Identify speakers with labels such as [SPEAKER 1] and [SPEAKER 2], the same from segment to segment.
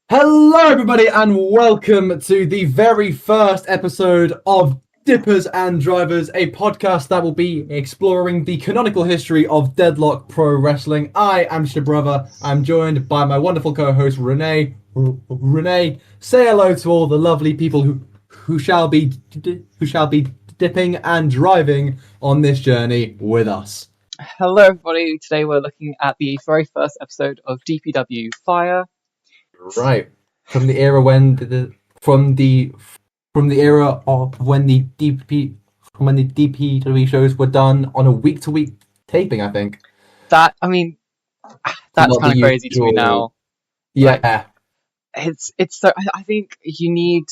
[SPEAKER 1] Hello, everybody, and welcome to the very first episode of Dippers and Drivers, a podcast that will be exploring the canonical history of Deadlock Pro Wrestling. I am Shibruva. I'm joined by my wonderful co-host Renee. Renee, say hello to all the lovely people who shall be dipping and driving on this journey with us.
[SPEAKER 2] Hello, everybody. Today we're looking at the very first episode of DPW Fire.
[SPEAKER 1] Right, from the era when the DPW shows were done on a week-to-week taping, I think.
[SPEAKER 2] That's kind of crazy to me now.
[SPEAKER 1] Yeah,
[SPEAKER 2] It's so I think you need.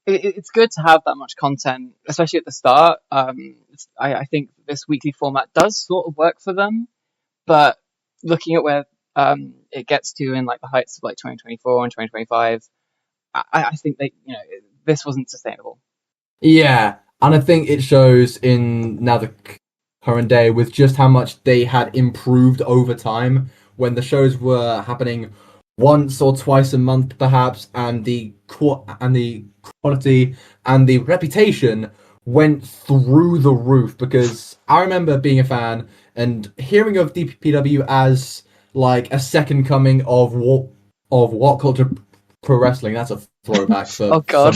[SPEAKER 2] It's good to have that much content, especially at the start. I think this weekly format does sort of work for them, but looking at where it gets to in like the heights of like 2024 and 2025, I think that this wasn't sustainable.
[SPEAKER 1] Yeah, and I think it shows in now the current day with just how much they had improved over time when the shows were happening once or twice a month, perhaps, and the quality and the reputation went through the roof. Because I remember being a fan and hearing of DPW as like a second coming of what culture pro wrestling. That's a throwback for
[SPEAKER 2] Oh God.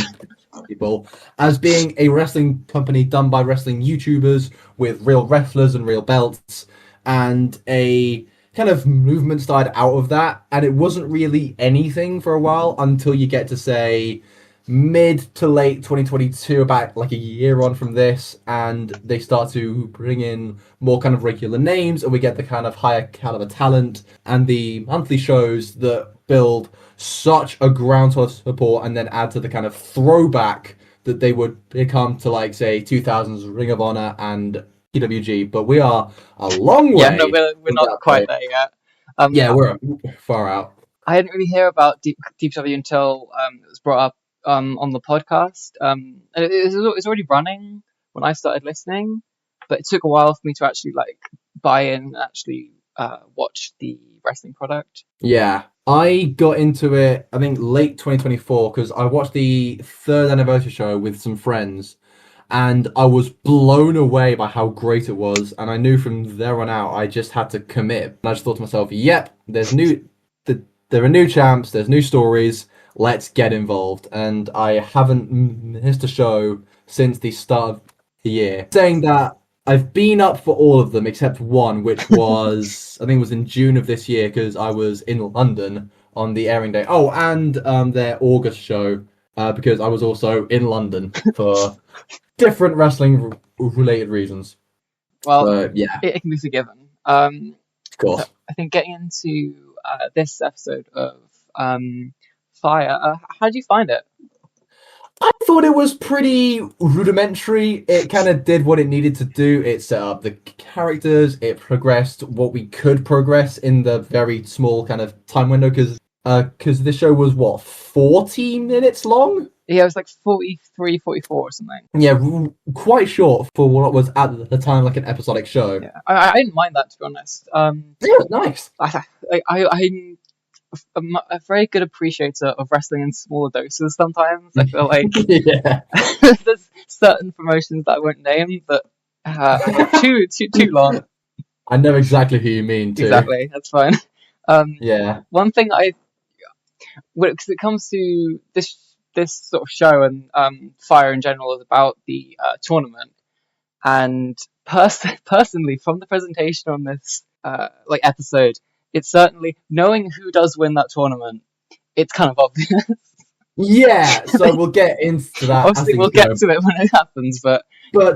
[SPEAKER 1] some people, as being a wrestling company done by wrestling YouTubers with real wrestlers and real belts, and a kind of movement started out of that, and it wasn't really anything for a while until you get to say mid to late 2022, about like a year on from this, and they start to bring in more kind of regular names, and we get the kind of higher caliber talent and the monthly shows that build such a groundswell of support, and then add to the kind of throwback that they would become to, like, say, 2000s Ring of Honor and PWG. But we are a long way.
[SPEAKER 2] Yeah, no, we're not quite there yet.
[SPEAKER 1] Yeah, we're far out.
[SPEAKER 2] I didn't really hear about DPW until it was brought up on the podcast. It was already running when I started listening, but it took a while for me to actually like buy in and actually watch the wrestling product.
[SPEAKER 1] Yeah, I got into it, I think, late 2024, because I watched the third anniversary show with some friends, and I was blown away by how great it was, and I knew from there on out I just had to commit. And I just thought to myself, yep, there are new champs, there's new stories, let's get involved. And I haven't missed a show since the start of the year. Saying that, I've been up for all of them except one, which was, I think it was in June of this year, because I was in London on the airing day. Oh, and their August show, because I was also in London for different wrestling-related reasons.
[SPEAKER 2] Well,
[SPEAKER 1] yeah,
[SPEAKER 2] it can be forgiven.
[SPEAKER 1] of course.
[SPEAKER 2] So I think getting into this episode of Fire, how did you find it?
[SPEAKER 1] I thought it was pretty rudimentary. It kind of did what it needed to do. It set up the characters. It progressed what we could progress in the very small kind of time window, because this show was, what, 40 minutes long?
[SPEAKER 2] Yeah, it was like 43, 44 or something.
[SPEAKER 1] Yeah, quite short for what was at the time like an episodic show.
[SPEAKER 2] Yeah, I didn't mind that, to be honest.
[SPEAKER 1] Yeah, nice.
[SPEAKER 2] I'm a very good appreciator of wrestling in smaller doses sometimes. I feel like
[SPEAKER 1] Yeah.
[SPEAKER 2] there's certain promotions that I won't name, but too long.
[SPEAKER 1] I know exactly who you mean, too.
[SPEAKER 2] Exactly, that's fine.
[SPEAKER 1] Yeah.
[SPEAKER 2] One thing because it comes to this sort of show and Fire in general, is about the tournament. And personally, from the presentation on this episode, it's certainly, knowing who does win that tournament, it's kind of obvious.
[SPEAKER 1] Yeah, so we'll get into that.
[SPEAKER 2] Obviously, we'll get to it when it happens, but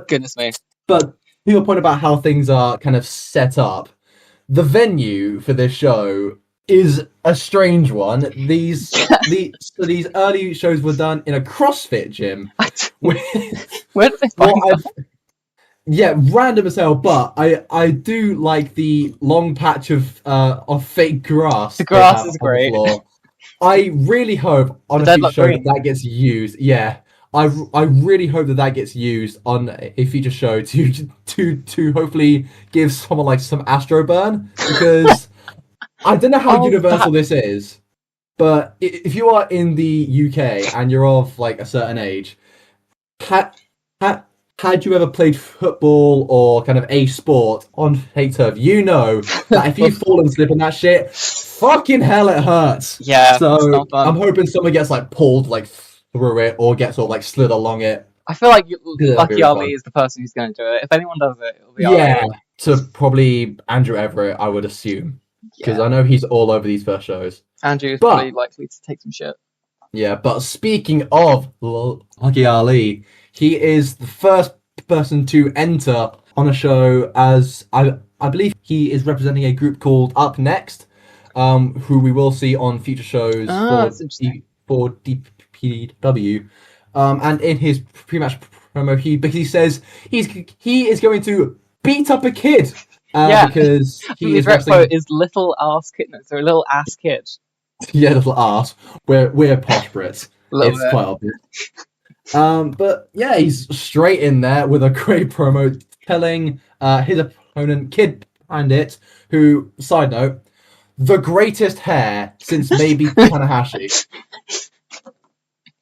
[SPEAKER 2] goodness me.
[SPEAKER 1] But to your point about how things are kind of set up, the venue for this show is a strange one. These early shows were done in a CrossFit gym.
[SPEAKER 2] Where did they find that?
[SPEAKER 1] Yeah, random as hell, but I do like the long patch of fake grass.
[SPEAKER 2] The grass is great.
[SPEAKER 1] I really hope on a future show that gets used. Yeah, I really hope that gets used on a feature show to hopefully give someone like some astro burn, because I don't know how universal this is, But if you are in the UK and you're of like a certain age, had had you ever played football or kind of a sport on fake turf, you know that if you fall and slip in that shit, fucking hell, it hurts.
[SPEAKER 2] Yeah, it's
[SPEAKER 1] So
[SPEAKER 2] not fun.
[SPEAKER 1] I'm hoping someone gets like pulled like through it or gets sort of like slid along it.
[SPEAKER 2] I feel like
[SPEAKER 1] That'd be
[SPEAKER 2] Lucky
[SPEAKER 1] really
[SPEAKER 2] Ali
[SPEAKER 1] fun.
[SPEAKER 2] is the person who's going to do it. If anyone does it, it'll be
[SPEAKER 1] Yeah,
[SPEAKER 2] Ali.
[SPEAKER 1] to probably Andrew Everett, I would assume, because
[SPEAKER 2] Yeah,
[SPEAKER 1] I know he's all over these first shows.
[SPEAKER 2] Andrew is
[SPEAKER 1] But
[SPEAKER 2] probably likely to take some shit.
[SPEAKER 1] yeah, but speaking of Lucky Ali, he is the first person to enter on a show as I believe he is representing a group called Up Next, who we will see on future shows
[SPEAKER 2] That's interesting.
[SPEAKER 1] for DPW. And in his pre-match promo, he basically says he is going to beat up a kid
[SPEAKER 2] Yeah,
[SPEAKER 1] because he
[SPEAKER 2] the
[SPEAKER 1] is
[SPEAKER 2] direct
[SPEAKER 1] wrestling.
[SPEAKER 2] quote is little ass kid. No, so a little ass kid.
[SPEAKER 1] Yeah, little arse. We're posh Brits.
[SPEAKER 2] A little
[SPEAKER 1] It's
[SPEAKER 2] bit.
[SPEAKER 1] quite obvious. But yeah, he's straight in there with a great promo telling his opponent, Kid Bandit, who, side note, the greatest hair since maybe Tanahashi.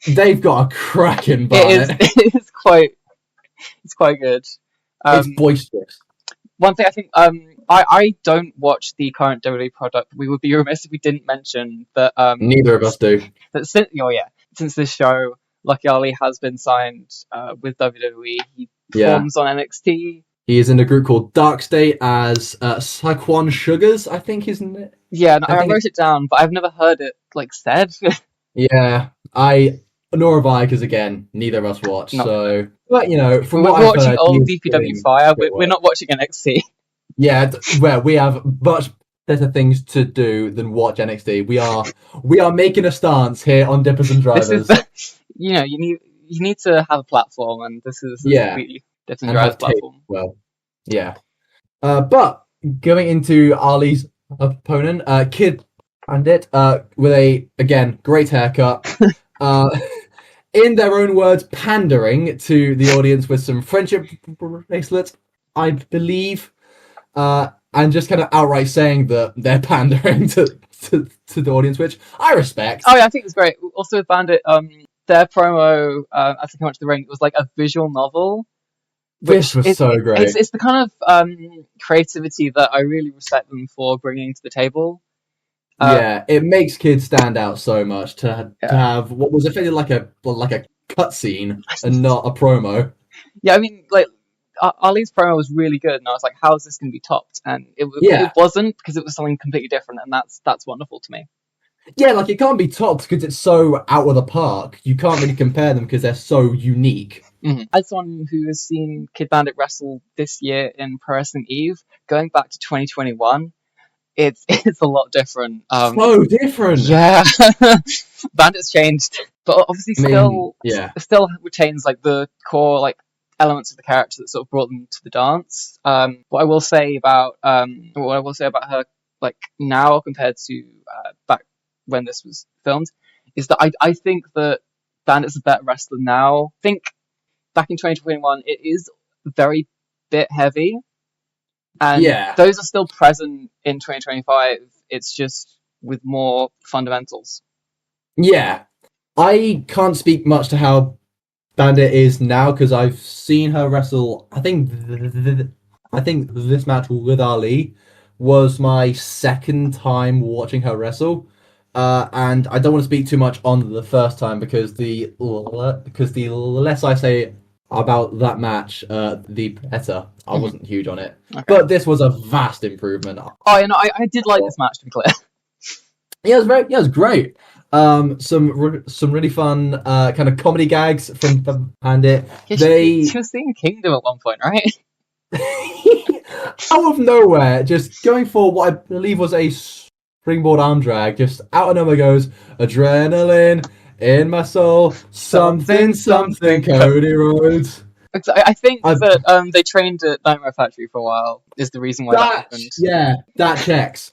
[SPEAKER 1] They've got a cracking Barnet.
[SPEAKER 2] It's quite good.
[SPEAKER 1] It's boisterous.
[SPEAKER 2] One thing I think I don't watch the current WWE product. We would be remiss if we didn't mention that
[SPEAKER 1] Neither of us do.
[SPEAKER 2] that since this show, Lucky Ali has been signed with WWE. He performs on NXT.
[SPEAKER 1] He is in a group called Dark State as Saquon Sugars, I think, isn't it?
[SPEAKER 2] Yeah, and I wrote it down, but I've never heard it like said.
[SPEAKER 1] Yeah, nor have I, because again, neither of us watch.
[SPEAKER 2] No.
[SPEAKER 1] So, but you know, from
[SPEAKER 2] we're
[SPEAKER 1] what I've
[SPEAKER 2] watching
[SPEAKER 1] heard,
[SPEAKER 2] old
[SPEAKER 1] he's
[SPEAKER 2] DPW
[SPEAKER 1] doing
[SPEAKER 2] Fire.
[SPEAKER 1] great
[SPEAKER 2] We're
[SPEAKER 1] work.
[SPEAKER 2] not watching NXT.
[SPEAKER 1] Yeah, well, we have much better things to do than watch NXT. We are making a stance here on Dippers and
[SPEAKER 2] This
[SPEAKER 1] Drivers.
[SPEAKER 2] is, you need to have a platform, and this is
[SPEAKER 1] Yeah.
[SPEAKER 2] completely Dips and
[SPEAKER 1] And
[SPEAKER 2] Drivers
[SPEAKER 1] have tape.
[SPEAKER 2] platform.
[SPEAKER 1] Well, yeah. But going into Ali's opponent, Kid Bandit, with a again great haircut. In their own words, pandering to the audience with some friendship bracelets, I believe, and just kind of outright saying that they're pandering to the audience, which I respect.
[SPEAKER 2] Oh yeah, I think it's great. Also with Bandit, their promo as they come out to the ring, it was like a visual novel.
[SPEAKER 1] This was so great.
[SPEAKER 2] It's the kind of creativity that I really respect them for bringing to the table.
[SPEAKER 1] Yeah, it makes kids stand out so much to have what was effectively like a cutscene and not a promo.
[SPEAKER 2] Yeah, I mean, like Ali's promo was really good, and I was like, "How is this going to be topped?" And it wasn't, because it was something completely different, and that's wonderful to me.
[SPEAKER 1] Yeah, like it can't be topped because it's so out of the park. You can't really compare them because they're so unique.
[SPEAKER 2] Mm-hmm. As someone who has seen Kid Bandit wrestle this year in Pro Wrestling Eve, going back to 2021. It's a lot different.
[SPEAKER 1] So different.
[SPEAKER 2] Yeah, Bandit's changed, but obviously still retains like the core like elements of the character that sort of brought them to the dance. What I will say about her like now compared to back when this was filmed is that I think that Bandit's a better wrestler now. I think back in 2021 it is very bit heavy. And those are still present in 2025. It's just with more fundamentals.
[SPEAKER 1] Yeah. I can't speak much to how Bandit is now because I've seen her wrestle. I think this match with Ali was my second time watching her wrestle. And I don't want to speak too much on the first time because the less I say about that match, the better. I wasn't huge on it, but this was a vast improvement.
[SPEAKER 2] Oh, you know, I did like this match, to be clear.
[SPEAKER 1] Yeah, it was great. Some really fun kind of comedy gags from Bandit.
[SPEAKER 2] She was seeing Kingdom at one point, right?
[SPEAKER 1] Out of nowhere, just going for what I believe was a springboard arm drag, just out of nowhere goes adrenaline in my soul, something, Cody Rhodes.
[SPEAKER 2] I think that they trained at Nightmare Factory for a while is the reason why that happened.
[SPEAKER 1] Yeah, that checks.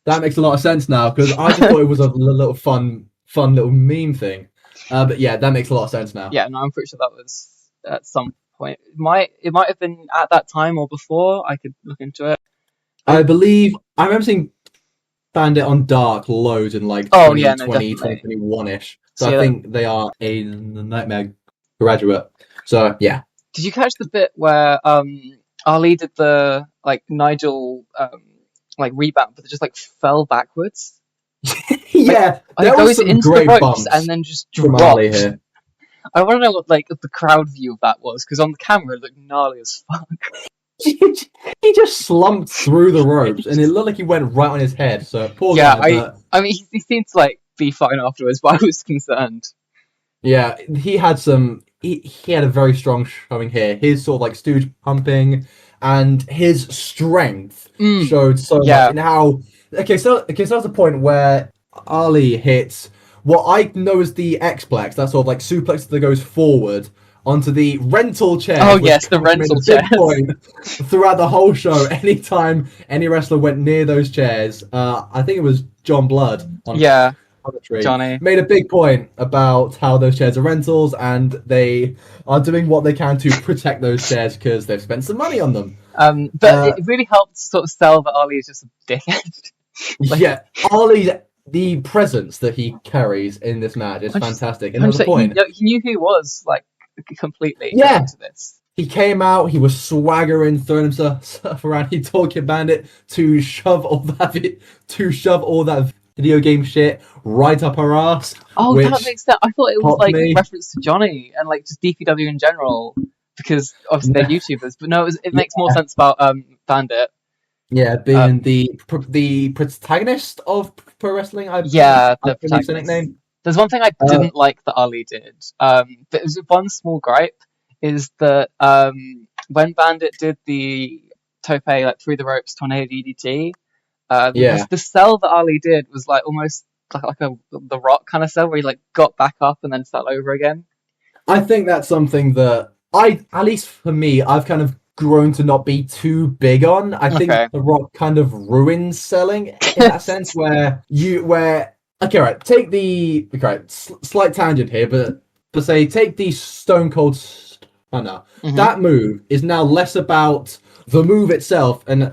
[SPEAKER 1] That makes a lot of sense now, because I just thought it was a little fun little meme thing. But yeah, that makes a lot of sense now.
[SPEAKER 2] Yeah, no, I'm pretty sure that was at some point. It might have been at that time or before. I could look into it.
[SPEAKER 1] I remember seeing Bandit on Dark loads in like
[SPEAKER 2] Oh yeah, no,
[SPEAKER 1] 2020,
[SPEAKER 2] definitely.
[SPEAKER 1] 2021-ish. So
[SPEAKER 2] So
[SPEAKER 1] I
[SPEAKER 2] yeah,
[SPEAKER 1] think they are a Nightmare graduate. So yeah.
[SPEAKER 2] did you catch the bit where Ali did the like Nigel like rebound, but it just like fell backwards? Like
[SPEAKER 1] Yeah,
[SPEAKER 2] it
[SPEAKER 1] there was
[SPEAKER 2] goes
[SPEAKER 1] some
[SPEAKER 2] into the
[SPEAKER 1] great
[SPEAKER 2] ropes and
[SPEAKER 1] bumps
[SPEAKER 2] then just
[SPEAKER 1] from Ali
[SPEAKER 2] drops.
[SPEAKER 1] here.
[SPEAKER 2] I want to know what like the crowd view of that was, because on the camera it looked gnarly as fuck.
[SPEAKER 1] He just slumped through the ropes and it looked like he went right on his head. So poor
[SPEAKER 2] Yeah,
[SPEAKER 1] guy, but
[SPEAKER 2] I mean he seemed to like be fine afterwards, but I was concerned.
[SPEAKER 1] yeah, he had some. He had a very strong showing here. His sort of like stooge pumping and his strength
[SPEAKER 2] Mm,
[SPEAKER 1] showed so much.
[SPEAKER 2] yeah.
[SPEAKER 1] And how okay, so that's the point where Ali hits what I know as the X-plex, that sort of like suplex that goes forward onto the rental
[SPEAKER 2] Oh
[SPEAKER 1] chairs, which
[SPEAKER 2] yes, the
[SPEAKER 1] kind of made
[SPEAKER 2] rental
[SPEAKER 1] a big
[SPEAKER 2] chairs.
[SPEAKER 1] point throughout the whole show. Anytime any wrestler went near those chairs, I think it was John Blood on
[SPEAKER 2] Yeah,
[SPEAKER 1] commentary,
[SPEAKER 2] Johnny.
[SPEAKER 1] made a big point about how those chairs are rentals and they are doing what they can to protect those chairs because they've spent some money on them.
[SPEAKER 2] But it really helped sort of sell that Ali is just a dickhead. Like,
[SPEAKER 1] Yeah, Ali, the presence that he carries in this match is
[SPEAKER 2] I'm just,
[SPEAKER 1] fantastic.
[SPEAKER 2] I'm just
[SPEAKER 1] Another
[SPEAKER 2] like,
[SPEAKER 1] point.
[SPEAKER 2] he knew who he was, like, completely going
[SPEAKER 1] Yeah,
[SPEAKER 2] into this.
[SPEAKER 1] he came out, he was swaggering, throwing himself around. He told Kid Bandit to shove all that video game shit right up her ass,
[SPEAKER 2] Oh, that
[SPEAKER 1] which
[SPEAKER 2] makes sense. I thought it was
[SPEAKER 1] popped
[SPEAKER 2] like a
[SPEAKER 1] me.
[SPEAKER 2] reference to Johnny and like just DPW in general, because obviously they're YouTubers. But no, it
[SPEAKER 1] Yeah,
[SPEAKER 2] makes more sense about Bandit.
[SPEAKER 1] yeah, being
[SPEAKER 2] Um,
[SPEAKER 1] the protagonist of pro wrestling,
[SPEAKER 2] yeah,
[SPEAKER 1] I
[SPEAKER 2] the
[SPEAKER 1] believe the
[SPEAKER 2] protagonist.
[SPEAKER 1] nickname.
[SPEAKER 2] There's one thing I
[SPEAKER 1] Uh,
[SPEAKER 2] didn't like that Ali did. But it was one small gripe is that when Bandit did the tope like through the ropes tornado DDT,
[SPEAKER 1] yeah,
[SPEAKER 2] the sell that Ali did was like almost like a the Rock kind of sell where he like got back up and then fell over again.
[SPEAKER 1] I think that's something that at least for me, I've kind of grown to not be too big on. I think
[SPEAKER 2] Okay.
[SPEAKER 1] The Rock kind of ruins selling in that sense, where okay, right, take the okay, right, slight tangent here, but say take the Stone Cold Stunner.
[SPEAKER 2] Hmm.
[SPEAKER 1] That move is now less about the move itself and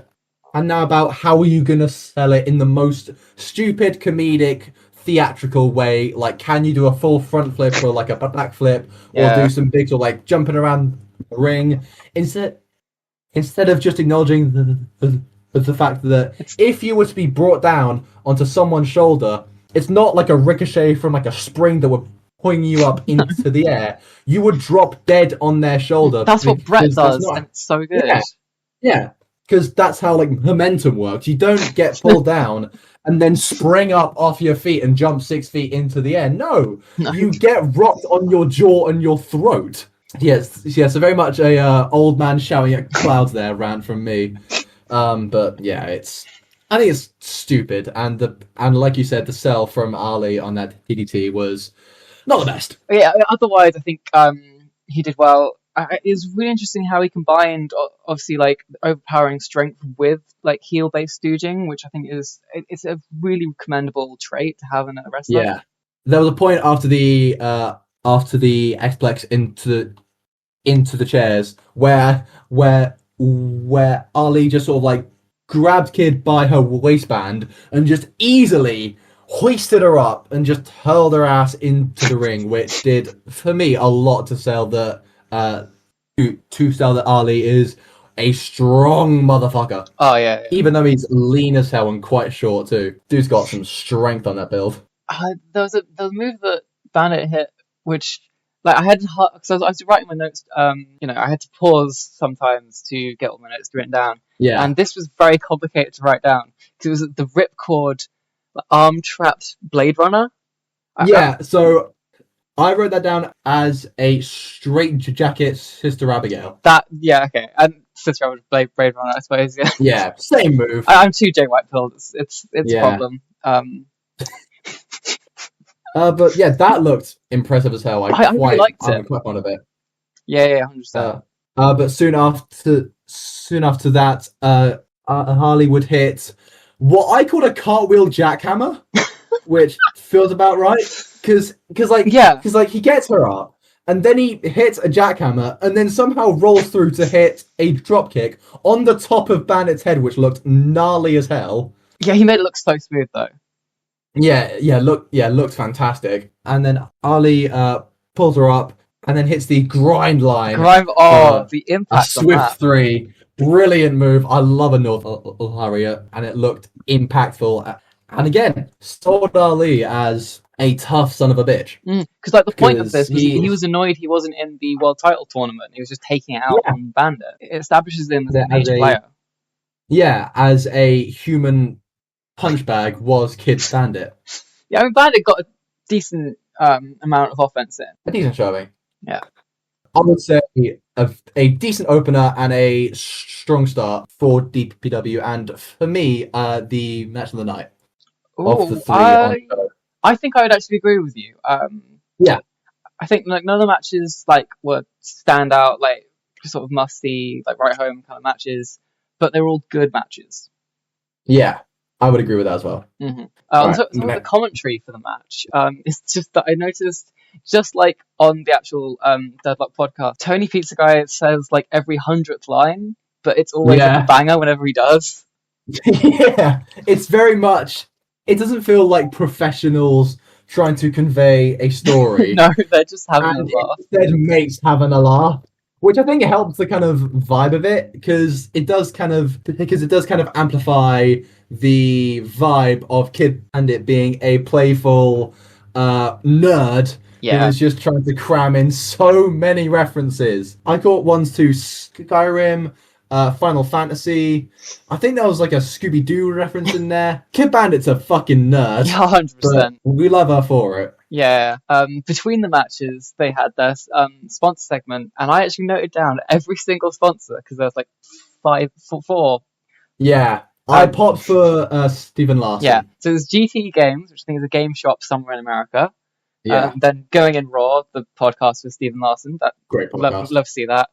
[SPEAKER 1] now about how are you gonna sell it in the most stupid, comedic, theatrical way. Like, can you do a full front flip or like a back flip, or do
[SPEAKER 2] Yeah.
[SPEAKER 1] some big sort of like jumping around the ring instead of just acknowledging the fact that
[SPEAKER 2] It's
[SPEAKER 1] if you were to be brought down onto someone's shoulder, it's not like a ricochet from like a spring that would pulling you up into the air. You would drop dead on their shoulder
[SPEAKER 2] that's what Brett
[SPEAKER 1] because that's
[SPEAKER 2] does,
[SPEAKER 1] not
[SPEAKER 2] and it's so good.
[SPEAKER 1] yeah. Yeah, because that's how like momentum works. You don't get pulled down and then spring up off your feet and jump 6 feet into the air. No,
[SPEAKER 2] No.
[SPEAKER 1] you get rocked on your jaw and your throat. Yes, yeah. So very much a old man shouting at clouds there rant from me. But yeah, I think it's stupid, and like you said, the sell from Ali on that DDT was not the best.
[SPEAKER 2] Yeah. Otherwise, I think he did well. It was really interesting how he combined obviously like overpowering strength with like heel based stooging, which I think it's a really commendable trait to have in a wrestler.
[SPEAKER 1] Yeah, there was a point after the Xplex into the chairs where Ali just sort of like grabbed Kid by her waistband and just easily hoisted her up and just hurled her ass into the ring, which did for me a lot to sell that to sell that Ali is a strong motherfucker.
[SPEAKER 2] Oh yeah, yeah.
[SPEAKER 1] Even though he's lean as hell and quite short too. Dude's got some strength on that build.
[SPEAKER 2] There was a move that Bandit hit, which like I had because I was writing my notes. I had to pause sometimes to get all my notes written down,
[SPEAKER 1] Yeah.
[SPEAKER 2] and this was very complicated to write down because it was the ripcord arm trapped Blade Runner.
[SPEAKER 1] Yeah, so I wrote that down as a straight jacket Sister Abigail.
[SPEAKER 2] Yeah, okay, and Sister Abigail Blade Runner, I suppose. Yeah,
[SPEAKER 1] Yeah, same move.
[SPEAKER 2] I'm too Jay White pilled. It's a
[SPEAKER 1] Yeah.
[SPEAKER 2] problem.
[SPEAKER 1] But yeah, that looked impressive as hell.
[SPEAKER 2] I really liked
[SPEAKER 1] I'm
[SPEAKER 2] it.
[SPEAKER 1] quite fond of it.
[SPEAKER 2] Yeah, 100%.
[SPEAKER 1] But soon after that, Harley would hit what I called a cartwheel jackhammer, which feels about right. Because
[SPEAKER 2] Yeah,
[SPEAKER 1] he gets her up, and then he hits a jackhammer, and then somehow rolls through to hit a dropkick on the top of Bandit's head, which looked gnarly as hell.
[SPEAKER 2] Yeah, he made it look so smooth though.
[SPEAKER 1] Looked fantastic. And then Ali pulls her up and then hits the grind line.
[SPEAKER 2] The
[SPEAKER 1] A
[SPEAKER 2] impact on
[SPEAKER 1] swift
[SPEAKER 2] that.
[SPEAKER 1] 3. Brilliant move. I love a North Lariat, and it looked impactful. And again, sold Ali as a tough son of a bitch.
[SPEAKER 2] Because like the point of
[SPEAKER 1] 'Cause
[SPEAKER 2] this was he was annoyed he wasn't in the world title tournament. He was just taking it out on Bandit. It establishes him as a major player.
[SPEAKER 1] Yeah, as a human punch bag was Kid Bandit.
[SPEAKER 2] Yeah, I mean Bandit got a decent amount of offense in.
[SPEAKER 1] A decent showing.
[SPEAKER 2] Yeah.
[SPEAKER 1] I would say a decent opener and a strong start for DPW, and for me, the match of the night. Of the three,
[SPEAKER 2] I think I would actually agree with you.
[SPEAKER 1] Yeah.
[SPEAKER 2] I think like none of the matches like were standout, like sort of musty, like right home kind of matches, but they were all good matches.
[SPEAKER 1] Yeah, I would agree with that as well.
[SPEAKER 2] So the commentary for the match, it's just that I noticed, just like on the actual Deadlock podcast, Tony Pizza Guy says like every 100th line, but it's always like a banger whenever he does.
[SPEAKER 1] Yeah, it's very much. It doesn't feel like professionals trying to convey a story.
[SPEAKER 2] No, they're just having a laugh.
[SPEAKER 1] Instead, mates having a laugh, which I think helps the kind of vibe of it, because it does kind of amplify the vibe of Kid Bandit being a playful nerd who is just trying to cram in so many references. I caught ones to Skyrim, Final Fantasy. I think there was like a Scooby-Doo reference in there. Kid Bandit's a fucking nerd.
[SPEAKER 2] Yeah, 100%.
[SPEAKER 1] We love her for it.
[SPEAKER 2] Yeah. Between the matches, they had their sponsor segment, and I actually noted down every single sponsor because there was like 4.
[SPEAKER 1] Yeah. I popped for Stephen Larson.
[SPEAKER 2] Yeah. So there's GT Games, which I think is a game shop somewhere in America.
[SPEAKER 1] Yeah.
[SPEAKER 2] Then Going in Raw, the podcast with Stephen Larson.
[SPEAKER 1] Great podcast.
[SPEAKER 2] Love to see that.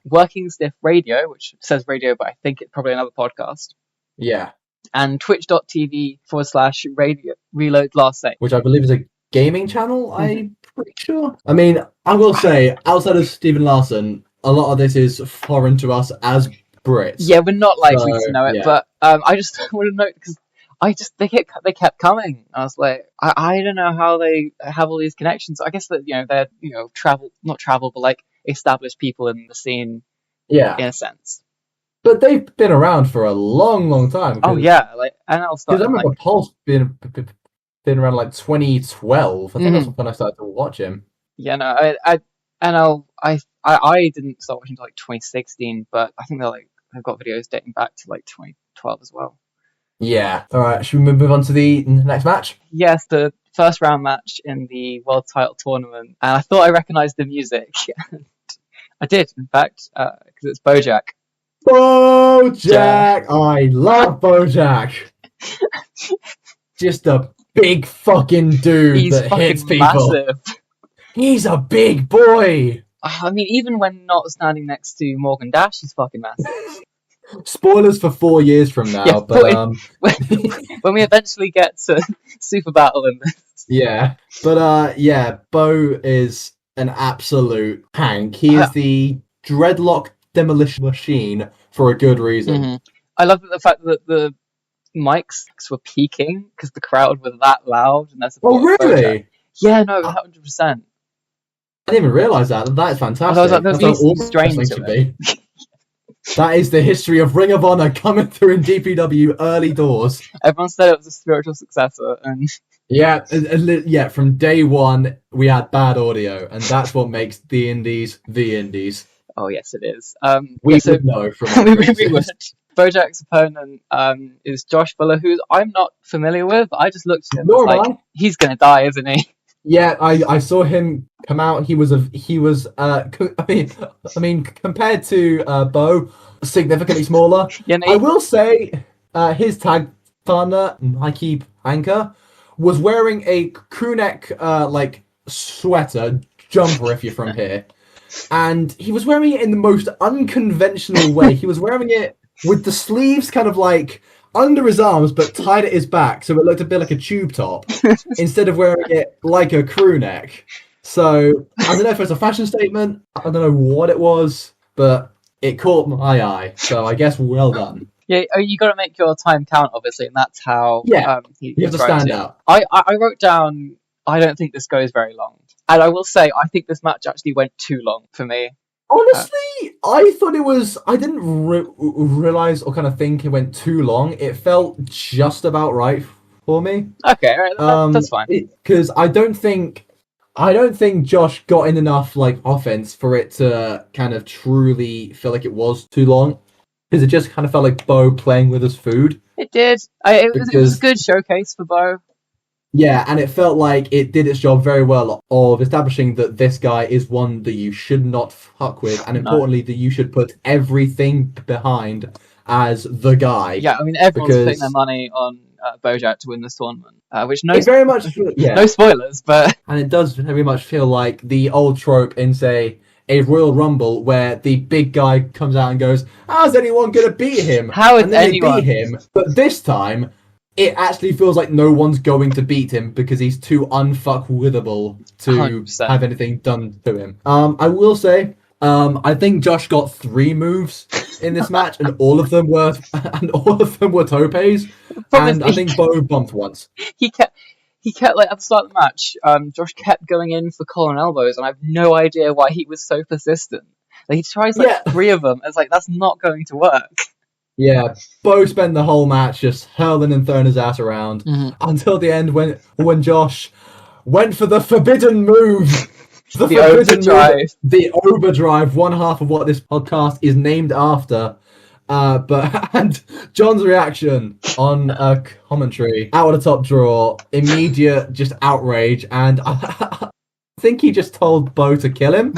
[SPEAKER 2] Working Stiff Radio, which says radio, but I think it's probably another podcast.
[SPEAKER 1] Yeah.
[SPEAKER 2] And twitch.tv/radio reload last save.
[SPEAKER 1] Which I believe is a gaming channel, I'm pretty sure. I mean, I will say, outside of Stephen Larson, a lot of this is foreign to us as Brits.
[SPEAKER 2] Yeah, we're not likely to know it, but I just want to note, because they kept coming. I was like, I don't know how they have all these connections. I guess that they're not travel, but like established people in the scene.
[SPEAKER 1] Yeah,
[SPEAKER 2] in a sense.
[SPEAKER 1] But they've been around for a long, long time.
[SPEAKER 2] Oh yeah, like NL started.
[SPEAKER 1] Because I remember Pulse been around like 2012. I think that's when I started to watch him.
[SPEAKER 2] Yeah, no, I didn't start watching until like 2016, but I think they've got videos dating back to like 2012 as well.
[SPEAKER 1] Yeah. All right. Should we move on to the next match?
[SPEAKER 2] Yes, the first round match in the world title tournament, and I thought I recognised the music. I did, in fact, because it's Bojack.
[SPEAKER 1] Bojack! I love Bojack. Just a big fucking dude that hits people. Massive. He's a big boy.
[SPEAKER 2] I mean, even when not standing next to Morgan Dash, he's fucking massive.
[SPEAKER 1] Spoilers for 4 years from now,
[SPEAKER 2] yeah,
[SPEAKER 1] but
[SPEAKER 2] when we eventually get to Super Battle in this.
[SPEAKER 1] Yeah, but Bo is an absolute tank. He is the dreadlock demolition machine for a good reason.
[SPEAKER 2] I love the fact that the mics were peaking because the crowd was that loud. And that's
[SPEAKER 1] really?
[SPEAKER 2] Yeah, no, 100%.
[SPEAKER 1] I didn't even realise that. That is fantastic.
[SPEAKER 2] I was like, there's all strange to it.
[SPEAKER 1] That is the history of Ring of Honor coming through in DPW early doors.
[SPEAKER 2] Everyone said it was a spiritual successor, and
[SPEAKER 1] yeah. From day one, we had bad audio, and that's what makes the Indies the Indies.
[SPEAKER 2] Oh yes, it is.
[SPEAKER 1] We would know from
[SPEAKER 2] we would. Bojack's opponent is Josh Fuller, who I'm not familiar with. I just looked at him. Like, he's gonna die, isn't he?
[SPEAKER 1] Yeah, I saw him come out. He was I mean compared to Bo, significantly smaller.
[SPEAKER 2] Yeah, no,
[SPEAKER 1] I will say his tag partner, Mikey Anchor, was wearing a crewneck like sweater jumper if you're from here, and he was wearing it in the most unconventional way. He was wearing it with the sleeves kind of like under his arms, but tied at his back, so it looked a bit like a tube top, instead of wearing it like a crew neck. So, I don't know if it's a fashion statement, I don't know what it was, but it caught my eye, so I guess well done.
[SPEAKER 2] Yeah, you got to make your time count, obviously, and that's how
[SPEAKER 1] Yeah, you have
[SPEAKER 2] he's
[SPEAKER 1] to stand
[SPEAKER 2] writing.
[SPEAKER 1] out.
[SPEAKER 2] I wrote down, I don't think this goes very long. And I will say, I think this match actually went too long for me.
[SPEAKER 1] Honestly, I thought it was. I didn't realize or kind of think it went too long. It felt just about right for me.
[SPEAKER 2] Okay, all right, that's fine.
[SPEAKER 1] Because I don't think Josh got in enough like offense for it to kind of truly feel like it was too long. Because it just kind of felt like Bo playing with his food.
[SPEAKER 2] It did. It was a good showcase for Bo.
[SPEAKER 1] Yeah, and it felt like it did its job very well of establishing that this guy is one that you should not fuck with, and importantly, that you should put everything behind as the guy.
[SPEAKER 2] Yeah, I mean, everyone's putting their money on Bojack to win this tournament, which
[SPEAKER 1] it very much
[SPEAKER 2] no spoilers, but
[SPEAKER 1] and it does very much feel like the old trope in, say, a Royal Rumble where the big guy comes out and goes, "How's anyone gonna beat him?"
[SPEAKER 2] How is
[SPEAKER 1] and then
[SPEAKER 2] anyone?
[SPEAKER 1] They beat him, but this time it actually feels like no one's going to beat him because he's too unfuckwithable to
[SPEAKER 2] 100%.
[SPEAKER 1] have anything done to him. I will say, I think Josh got 3 moves in this match, and all of them were topes. And I think Bo bumped once.
[SPEAKER 2] He kept like at the start of the match, Josh kept going in for collar elbows, and I have no idea why he was so persistent. Like, he tries 3 of them. It's like, that's not going to work.
[SPEAKER 1] Yeah, Bo spent the whole match just hurling and throwing his ass around until the end when Josh went for the forbidden move.
[SPEAKER 2] The overdrive.
[SPEAKER 1] The overdrive, one half of what this podcast is named after. And John's reaction on commentary, out of the top drawer, immediate just outrage, and I think he just told Bo to kill him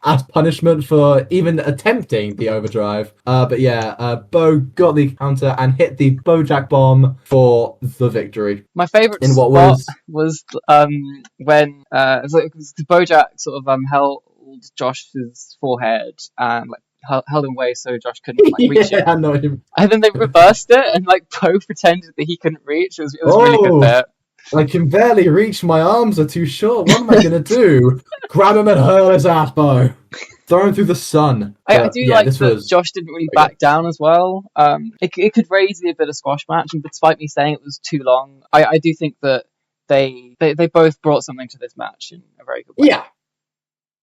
[SPEAKER 1] as punishment for even attempting the overdrive. But yeah, Bo got the counter and hit the Bojack bomb for the victory.
[SPEAKER 2] My favourite
[SPEAKER 1] in what
[SPEAKER 2] was when Bojack sort of held Josh's forehead and like held him away so Josh couldn't like reach it. And then they reversed it and like Bo pretended that he couldn't reach. It was really good there.
[SPEAKER 1] I can barely reach. My arms are too short. What am I gonna do? Grab him and hurl his ass, Bo. Throw him through the sun.
[SPEAKER 2] I do like that Josh didn't really back down as well. It could raise a bit of squash match, and despite me saying it was too long, I do think that they both brought something to this match in a very good way.
[SPEAKER 1] Yeah,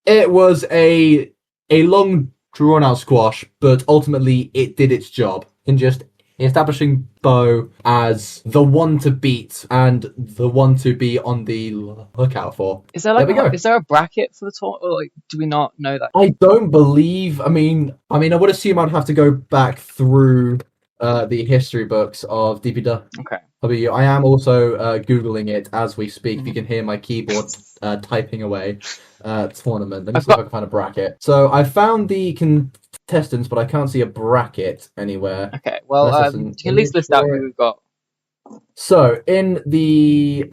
[SPEAKER 1] it was a long drawn out squash, but ultimately it did its job in just establishing Bo as the one to beat and the one to be on the lookout for.
[SPEAKER 2] Is there is there a bracket for the tournament, or like, do we not know that?
[SPEAKER 1] I don't believe. I mean, I would assume I'd have to go back through the history books of DPW.
[SPEAKER 2] Okay.
[SPEAKER 1] I am also googling it as we speak. If you can hear my keyboard typing away. Tournament. Let me see if I can find a bracket. So I found the contestants, but I can't see a bracket anywhere.
[SPEAKER 2] Okay, well, you can at least list out who we've got.
[SPEAKER 1] So in the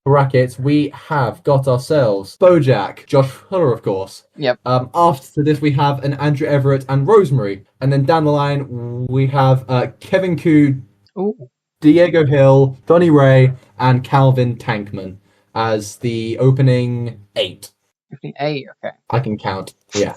[SPEAKER 1] brackets, we have got ourselves Bojack, Josh Fuller, of course.
[SPEAKER 2] Yep.
[SPEAKER 1] After this, we have an Andrew Everett and Rosemary, and then down the line we have Kevin Koo, Diego Hill, Donnie Ray, and Calvin Tankman as the opening 8.
[SPEAKER 2] Okay.
[SPEAKER 1] I can count. Yeah.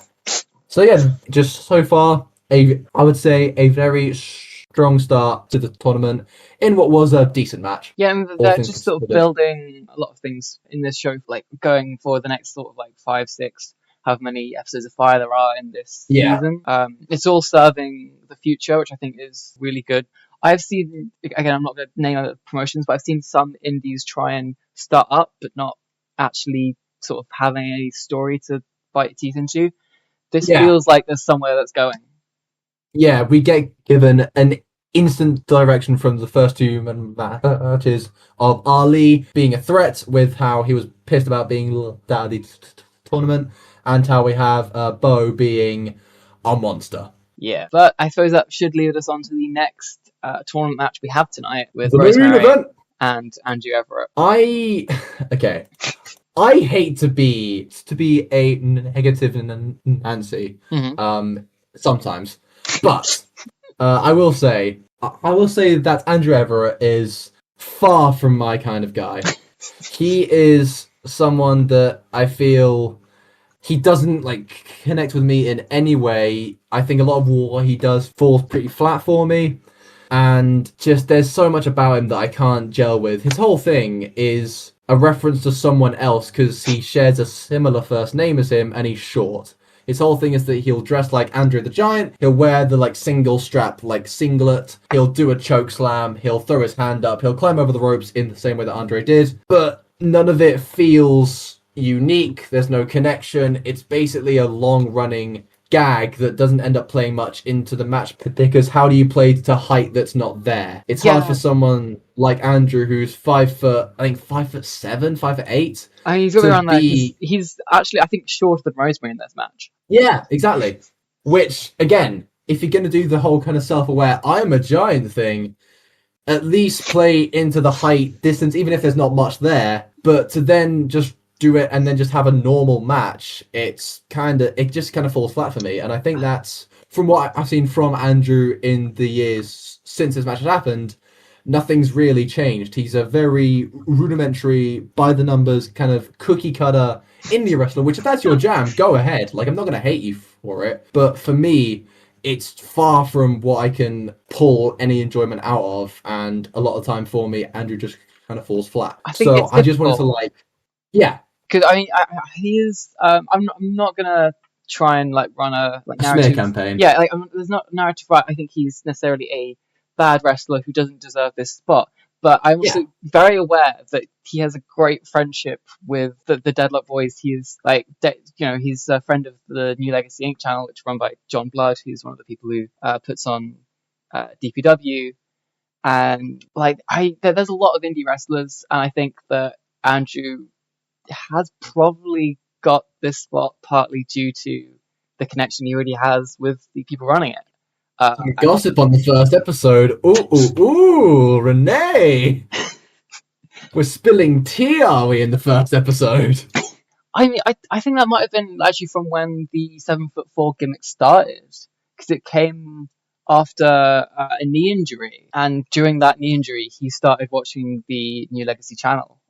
[SPEAKER 1] So yeah, just so far, I would say a very strong start to the tournament in what was a decent match.
[SPEAKER 2] Yeah, and they're just sort of building a lot of things in this show, like going for the next sort of like 5, 6, however many episodes of Fire there are in this season. It's all serving the future, which I think is really good. I've seen, again, I'm not going to name other promotions, but I've seen some indies try and start up, but not actually sort of having a story to bite teeth into. This feels like there's somewhere that's going. Yeah,
[SPEAKER 1] we get given an instant direction from the first 2 matches of Ali being a threat with how he was pissed about being locked out of the tournament, and how we have Bo being a monster.
[SPEAKER 2] Yeah, but I suppose that should lead us on to the next tournament match we have tonight with Rosemary and Andrew Everett.
[SPEAKER 1] I hate to be a negative Nancy sometimes, but I will say that Andrew Everett is far from my kind of guy. He is someone that I feel he doesn't like connect with me in any way. I think a lot of what he does falls pretty flat for me, and just there's so much about him that I can't gel with. His whole thing is a reference to someone else because he shares a similar first name as him and he's short. His whole thing is that he'll dress like Andrew the Giant, he'll wear the like single strap like singlet, he'll do a choke slam, he'll throw his hand up, he'll climb over the ropes in the same way that Andre did, but none of it feels unique, there's no connection, it's basically a long running gag that doesn't end up playing much into the match because how do you play to height that's not there? It's hard for someone like Andrew who's 5 foot, I think 5'7", 5'8".
[SPEAKER 2] I mean, he's really around there. He's actually, I think, shorter than Rosemary in this match.
[SPEAKER 1] Yeah, exactly. Which, again, if you're going to do the whole kind of self-aware I'm a giant thing, at least play into the height distance, even if there's not much there, but to then just do it and then just have a normal match, it just kind of falls flat for me. And I think that's, from what I've seen from Andrew in the years since this match has happened, nothing's really changed. He's a very rudimentary, by the numbers, kind of cookie cutter indie wrestler, which if that's your jam, go ahead. Like, I'm not going to hate you for it. But for me, it's far from what I can pull any enjoyment out of. And a lot of time for me, Andrew just kind of falls flat.
[SPEAKER 2] I think
[SPEAKER 1] so I just wanted to yeah.
[SPEAKER 2] Because I mean, he is. I'm not gonna try and like run a narrative
[SPEAKER 1] smear campaign.
[SPEAKER 2] Yeah, like there's not narrative. Right, I think he's necessarily a bad wrestler who doesn't deserve this spot. But I'm also very aware that he has a great friendship with the Deadlock Boys. He is he's a friend of the New Legacy Inc. channel, which is run by John Blood, who's one of the people who puts on DPW. And there's a lot of indie wrestlers, and I think that Andrew has probably got this spot partly due to the connection he already has with the people running it.
[SPEAKER 1] Gossip on the first episode. Ooh, Renee! We're spilling tea, are we, in the first episode?
[SPEAKER 2] I mean, I think that might have been actually from when the 7'4" gimmick started, because it came after a knee injury, and during that knee injury, he started watching the New Legacy channel.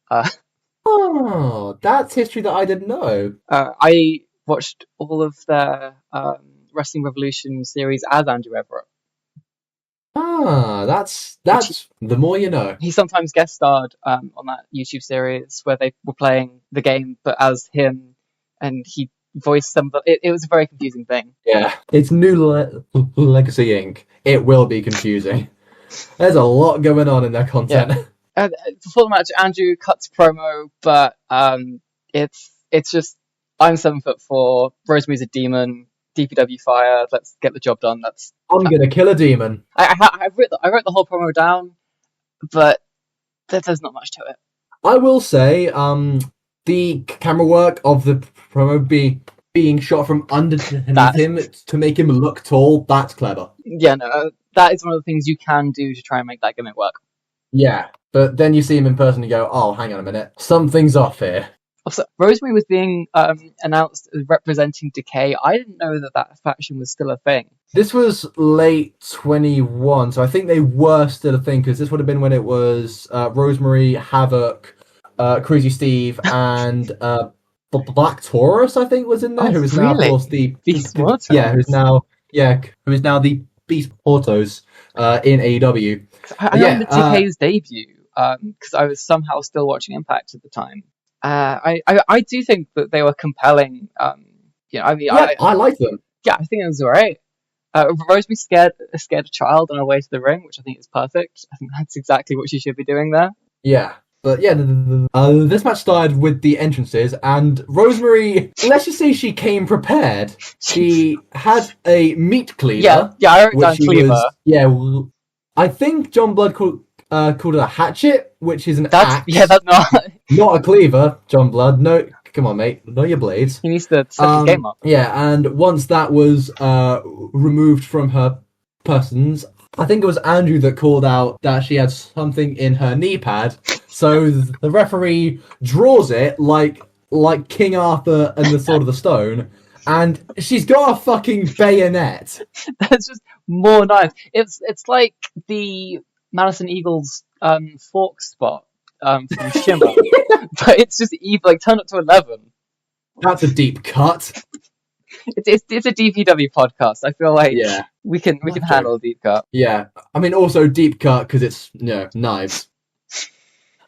[SPEAKER 1] Oh, that's history that I didn't know.
[SPEAKER 2] I watched all of their Wrestling Revolution series as Andrew Everett.
[SPEAKER 1] Ah, that's the more you know.
[SPEAKER 2] He sometimes guest starred on that YouTube series where they were playing the game, but as him, and he voiced some. It was a very confusing thing.
[SPEAKER 1] Yeah, it's New Legacy Inc. It will be confusing. There's a lot going on in their content.
[SPEAKER 2] Yeah. Before the match, Andrew cuts promo, but it's just I'm 7'4", Rosemary's a demon, DPW Fire. Let's get the job done.
[SPEAKER 1] I'm gonna kill a demon.
[SPEAKER 2] I wrote the whole promo down, but there's not much to it.
[SPEAKER 1] I will say, the camera work of the promo being shot from underneath him to make him look tall, that's clever.
[SPEAKER 2] Yeah, no, that is one of the things you can do to try and make that gimmick work.
[SPEAKER 1] Yeah, but then you see him in person and you go, oh, hang on a minute, something's off here.
[SPEAKER 2] Also, Rosemary was being announced as representing Decay. I didn't know that faction was still a thing.
[SPEAKER 1] This was late 21, so I think they were still a thing, because this would have been when it was Rosemary, Havoc, Crazy Steve, and Black Taurus, I think, was in there, who is now, of course, the
[SPEAKER 2] Beast
[SPEAKER 1] Portos. Yeah, who is now the Beast Portos in AEW.
[SPEAKER 2] I remember Decay's debut, because I was somehow still watching Impact at the time. I do think that they were compelling. I
[SPEAKER 1] like them.
[SPEAKER 2] Yeah, I think it was alright. Rosemary scared a child on her way to the ring, which I think is perfect. I think that's exactly what she should be doing there.
[SPEAKER 1] Yeah, but yeah, this match started with the entrances, and Rosemary, let's just say she came prepared. She had a meat cleaver.
[SPEAKER 2] Yeah, I wrote down cleaver.
[SPEAKER 1] I think John Blood called it a hatchet, which is an axe.
[SPEAKER 2] Yeah, that's
[SPEAKER 1] not a cleaver, John Blood. No, come on, mate. Know your blades.
[SPEAKER 2] He needs to set his game up.
[SPEAKER 1] Yeah, and once that was removed from her persons, I think it was Andrew that called out that she had something in her knee pad. So the referee draws it like King Arthur and the Sword of the Stone, and she's got a fucking bayonet.
[SPEAKER 2] That's just more knives. It's like the Madison Eagles fork spot from Shimmer, but it's just evil, like turned up to 11.
[SPEAKER 1] That's a deep cut.
[SPEAKER 2] It's a DPW podcast. I feel like
[SPEAKER 1] Yeah.
[SPEAKER 2] we can handle a deep cut.
[SPEAKER 1] Yeah. I mean, also deep cut because it's knives.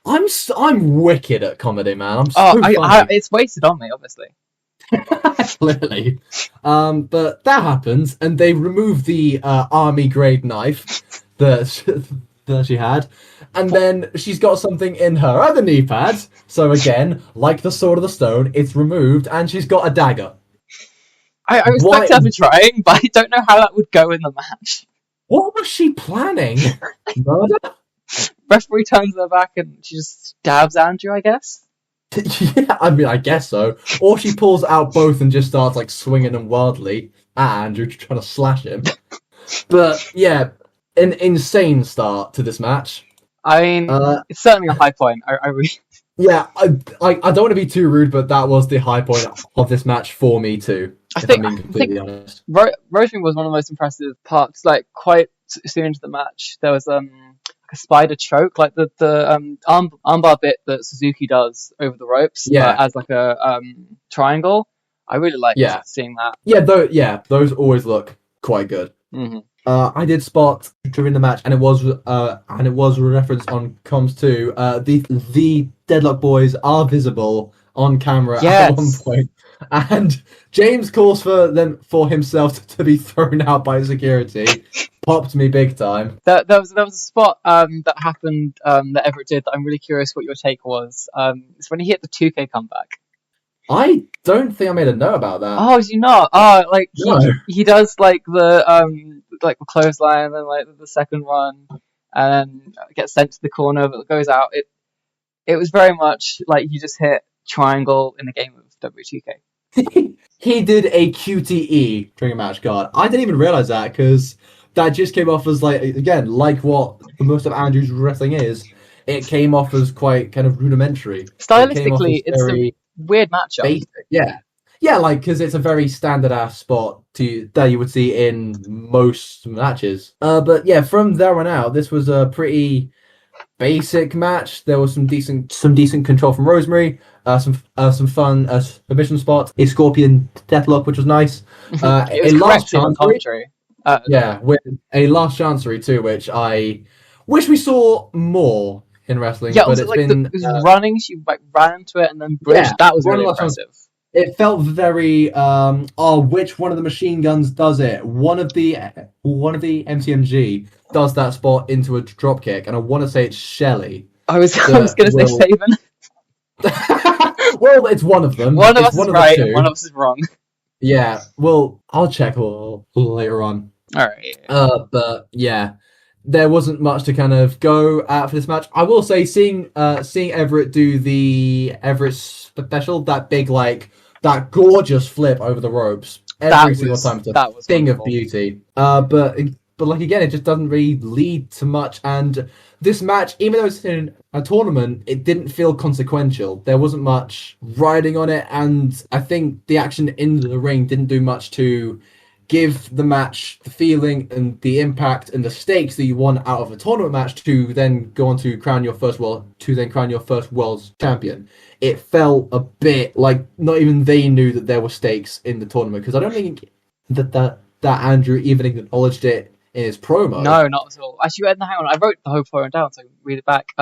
[SPEAKER 1] I'm wicked at comedy, man. I'm so funny.
[SPEAKER 2] It's wasted on me, obviously.
[SPEAKER 1] Clearly. But that happens, and they remove the army grade knife that she had, and then she's got something in her other knee pad. So again, like the Sword of the Stone, it's removed, and she's got a dagger.
[SPEAKER 2] I respect her for trying, but I don't know how that would go in the match.
[SPEAKER 1] What was she planning? Murder?
[SPEAKER 2] Referee turns her back and she just stabs Andrew, I guess.
[SPEAKER 1] Yeah, I mean, I guess so. Or she pulls out both and just starts like swinging them wildly at Andrew, trying to slash him. But yeah, an insane start to this match.
[SPEAKER 2] I mean, it's certainly a high point. I really...
[SPEAKER 1] Yeah, I don't want to be too rude, but that was the high point of this match for me too.
[SPEAKER 2] I think honest. Rosemary was one of the most impressive parts. Like quite soon into the match, there was a spider choke, like the armbar bit that Suzuki does over the ropes, as like a triangle. I really like seeing that.
[SPEAKER 1] Yeah, those always look quite good.
[SPEAKER 2] Mm-hmm.
[SPEAKER 1] I did spot during the match, and it was referenced on comms too. The Deadlock Boys are visible on camera at one point, and James calls for himself to be thrown out by security. Popped me big time.
[SPEAKER 2] There was a spot that happened that Everett did that I'm really curious what your take was. It's when he hit the 2K comeback.
[SPEAKER 1] I don't think I made a note about that.
[SPEAKER 2] Oh, did you not? He does like the clothesline and then like the second one, and gets sent to the corner but goes out. It was very much like you just hit triangle in a game of W2K.
[SPEAKER 1] He did a QTE during a match. God, I didn't even realize that because that just came off as like what most of Andrew's wrestling is. It came off as quite kind of rudimentary.
[SPEAKER 2] Stylistically, it's a weird matchup.
[SPEAKER 1] Basic. Yeah, like because it's a very standard ass spot that you would see in most matches. But yeah, from there on out, this was a pretty basic match. There was some decent control from Rosemary. Some fun submission spots. A Scorpion Deathlock, which was nice.
[SPEAKER 2] It was
[SPEAKER 1] a last
[SPEAKER 2] chancery.
[SPEAKER 1] With a last chancery too, which I wish we saw more in wrestling.
[SPEAKER 2] Yeah,
[SPEAKER 1] but
[SPEAKER 2] it was running. She like ran into it and then bridged. That was really impressive.
[SPEAKER 1] It felt very which one of the machine guns does it? One of the MCMG does that spot into a drop kick, and I want to say it's Shelley.
[SPEAKER 2] I was going to say Faven.
[SPEAKER 1] Well, it's one of them.
[SPEAKER 2] One of us is right, and one of us is wrong.
[SPEAKER 1] Yeah, well, I'll check a little later on.
[SPEAKER 2] All right.
[SPEAKER 1] But yeah, there wasn't much to kind of go at for this match. I will say, seeing Everett do the Everett special, that big that gorgeous flip over the ropes every single time, it's a thing of beauty. But like again, it just doesn't really lead to much. And this match, even though it's in a tournament, it didn't feel consequential. There wasn't much riding on it, and I think the action in the ring didn't do much to give the match the feeling and the impact and the stakes that you want out of a tournament match to then go on to crown your first world champion. It felt a bit like not even they knew that there were stakes in the tournament, because I don't think that Andrew even acknowledged it in his promo.
[SPEAKER 2] No, not at all. Actually, hang on, I wrote the whole promo down so I can read it back.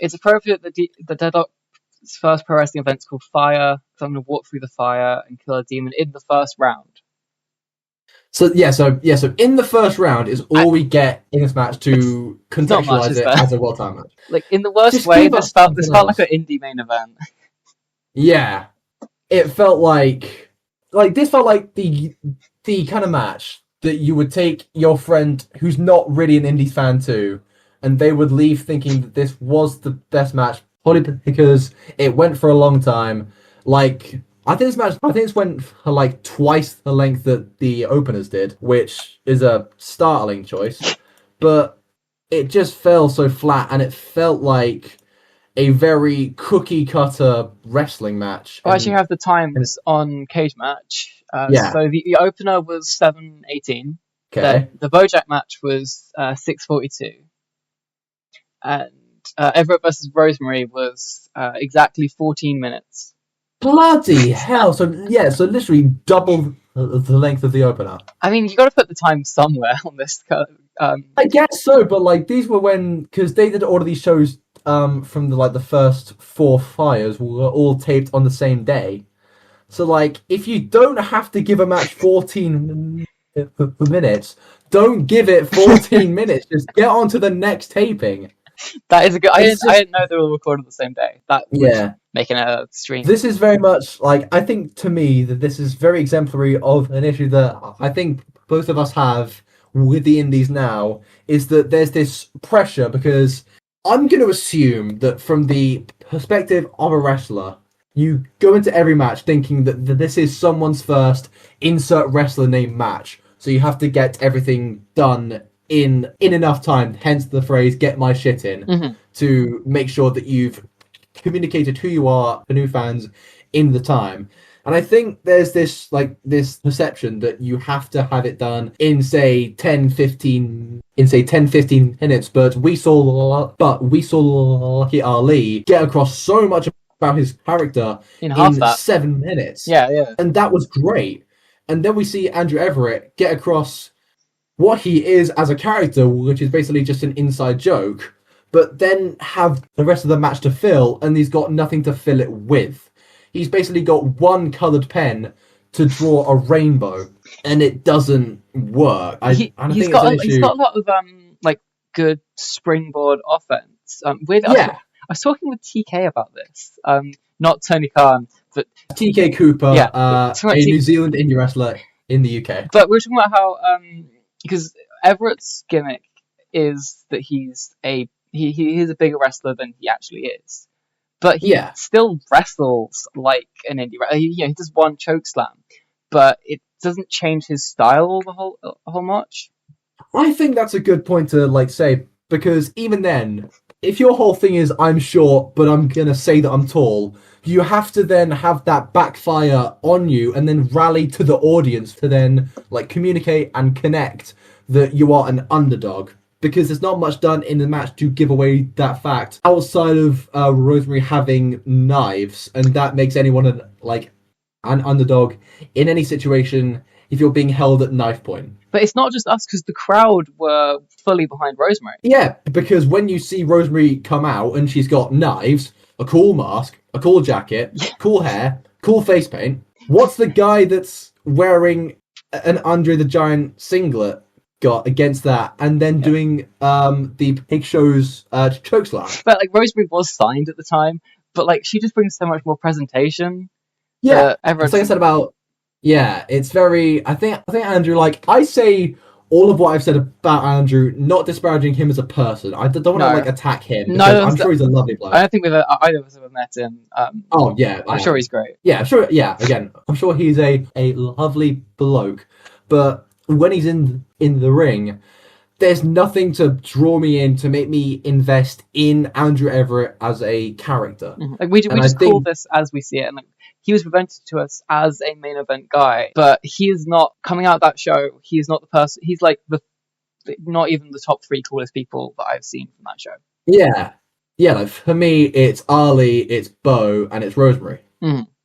[SPEAKER 2] It's appropriate that the Deadlock's first pro wrestling event's called Fire, because I'm going to walk through the fire and kill a demon in the first round. So
[SPEAKER 1] in the first round is all we get in this match to contextualize it as a world title match.
[SPEAKER 2] Like in the worst way, this felt like an indie main event.
[SPEAKER 1] Yeah, it felt like this felt like the kind of match that you would take your friend who's not really an indie fan to, and they would leave thinking that this was the best match, probably because it went for a long time. I think this went for like twice the length that the openers did, which is a startling choice. But it just fell so flat, and it felt like a very cookie cutter wrestling match.
[SPEAKER 2] I actually have the times on Cage Match. So the opener was 7:18.
[SPEAKER 1] Okay.
[SPEAKER 2] The Bojack match was 6:42, and Everett versus Rosemary was exactly 14 minutes.
[SPEAKER 1] Bloody hell! So so literally double the length of the opener.
[SPEAKER 2] I mean, you got to put the time somewhere on this.
[SPEAKER 1] I guess so, but like these were because they did all of these shows from the first 4 fires were all taped on the same day. So like if you don't have to give a match 14 minutes, don't give it 14 minutes. Just get on to the next taping.
[SPEAKER 2] That is a good. I didn't know they were recorded the same day. That
[SPEAKER 1] Yeah.
[SPEAKER 2] making a stream.
[SPEAKER 1] This is very much like I think to me that this is very exemplary of an issue that I think both of us have with the indies now is that there's this pressure because I'm going to assume that from the perspective of a wrestler, you go into every match thinking that this is someone's first insert wrestler name match. So you have to get everything done in enough time, hence the phrase "get my shit in," to make sure that you've communicated who you are to new fans in the time. And I think there's this perception that you have to have it done in say 10-15 minutes, but we saw Lucky Ali get across so much about his character in 7 minutes.
[SPEAKER 2] Yeah.
[SPEAKER 1] And that was great. And then we see Andrew Everett get across what he is as a character, which is basically just an inside joke, but then have the rest of the match to fill, and he's got nothing to fill it with. He's basically got one coloured pen to draw a rainbow, and it doesn't work. He's got
[SPEAKER 2] a lot of good springboard offense. I was talking with TK about this. Not Tony Khan, but
[SPEAKER 1] TK Cooper, a New Zealand indie wrestler in the UK.
[SPEAKER 2] But we're talking about how because Everett's gimmick is that he's a bigger wrestler than he actually is. But he still wrestles like an indie wrestler. He does one choke slam, but it doesn't change his style a whole much.
[SPEAKER 1] I think that's a good point to say, because even then, if your whole thing is I'm short, but I'm gonna say that I'm tall, you have to then have that backfire on you and then rally to the audience to then communicate and connect that you are an underdog. Because there's not much done in the match to give away that fact outside of Rosemary having knives, and that makes anyone an underdog in any situation if you're being held at knife point.
[SPEAKER 2] But it's not just us, because the crowd were fully behind Rosemary.
[SPEAKER 1] Yeah, because when you see Rosemary come out and she's got knives, a cool mask, a cool jacket, cool hair, cool face paint, what's the guy that's wearing an Andre the Giant singlet got against that, and then doing the Big Show's chokeslam?
[SPEAKER 2] But Rosemary was signed at the time, but she just brings so much more presentation.
[SPEAKER 1] Yeah, it's like I said about it's very. I think Andrew. I say all of what I've said about Andrew, not disparaging him as a person. I don't want to attack him. No, I'm sure he's a lovely bloke.
[SPEAKER 2] I don't think either of us have met him. I'm sure he's great.
[SPEAKER 1] Yeah, I'm sure. Yeah, again, I'm sure he's a lovely bloke, but when he's in the ring, there's nothing to draw me in to make me invest in Andrew Everett as a character.
[SPEAKER 2] We just call this as we see it, and he was presented to us as a main event guy, but he is not coming out of that show. He is not the person. He's not even the top 3 coolest people that I've seen from that show.
[SPEAKER 1] Yeah. For me, it's Ali, it's Bo, and it's Rosemary.